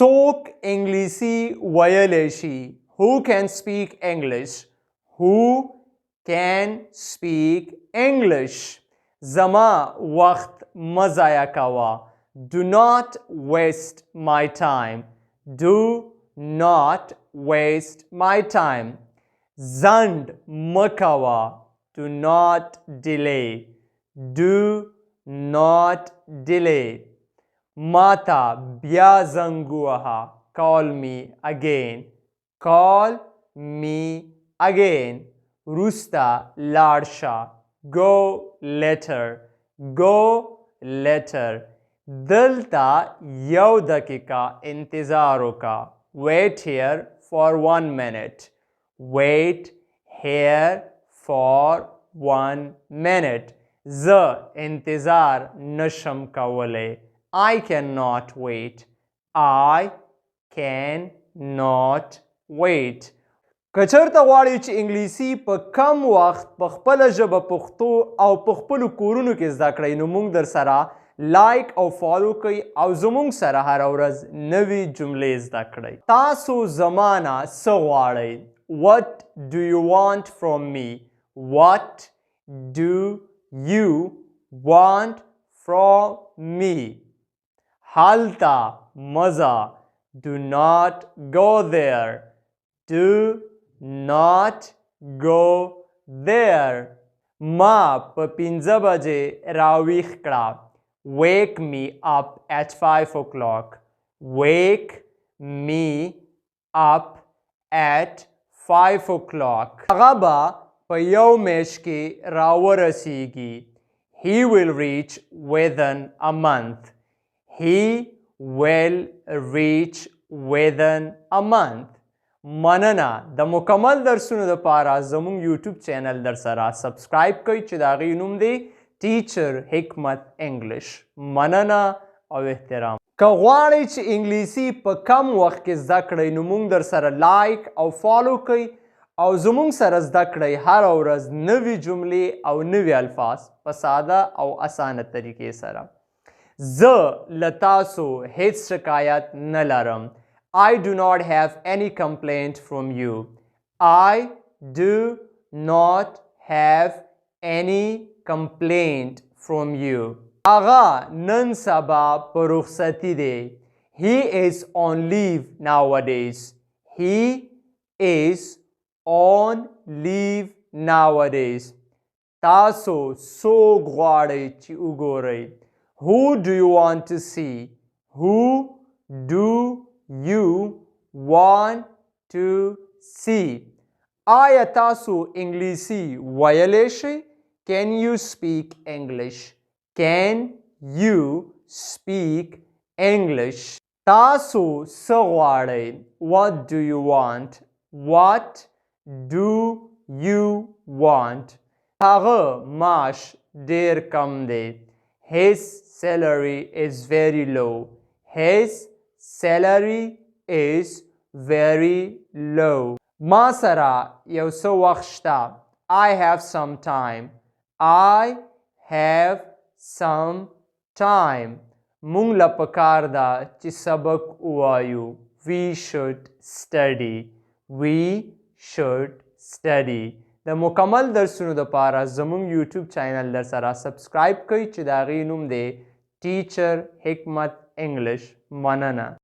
څوک انګلیسي ویلی شي؟ Who can speak English? Who can speak English? زما وخت مه ضایع کوه. Do not waste my time. Do not waste my time. ځنډ مه کوه. Do not delay. Do not delay. ماته بیا زنګ ووهه. Call me again. Call me again. وروسته لاړ شه. Go later. Go later. دلته یو دقیقه انتظار وکړه. Wait here for 1 minute. Wait here for 1 minute. زه انتظار نشم کولی. I cannot wait. I cannot wait. که چېرته غواړئ چې انګلیسي په کم وخت په خپله ژبه پښتو او په خپلو کورونو کې زده کړئ نو موږ در سره لایک او فالو کوئ او زموږ سره هره ورځ نوې جملې زده کړئ. تاسو زمانه څه غواړئ؟ What do you want from me? What do you want from me? هلته مزه. Do not go there. Do not go there. ما په 5 بجې راویښ کړه. Wake me up at 5 o'clock. Wake me up at 5 o'clock. هغه به په یو میاشت کې راورسیږي. He will reach within a month. He will reach within a month. مننه. د مکمل درسونو لپاره زمونږ یوټیوب چینل در سره سبسکرایب کوئ چې د هغې نوم دی ټیچر حکمت انګلش. مننه او احترام. که غواړئ چې انګلیسي په کم وخت کې زده کړئ نو موږ در سره لایک او فالو کوئ او زمونږ سره زده کړئ هره ورځ نوې جملې او نوې الفاظ په ساده او اسانه طریقې سره. زه له تاسو هیڅ شکایت نه لرم. I do not have any complaint from you. I do not have any complaint from you. هغه نن سبا په رخصتي دی. He is on leave nowadays. He is on leave nowadays. تاسو څوک غواړئ چې وګورئ؟ Who do you want to see? Who do you want to see? آیا تاسو انګلیسي ویلی شئ؟ Can you speak English? Can you speak English? تاسو څه غواړئ؟ What do you want? What do you want? هغه معاش ډیر کم دی. His salary is very low. His salary is very low. ما سره یو څه وخت شته. I have some time. I have some time. مونږ له پکار ده چې سبق ووایو. We should study. We should study. د مکمل درسونو دپاره زمونږ یوټیوب چینل در سره سبسکرایب کوئ چې د هغې نوم دی ټیچر حکمت انګلش. مننه.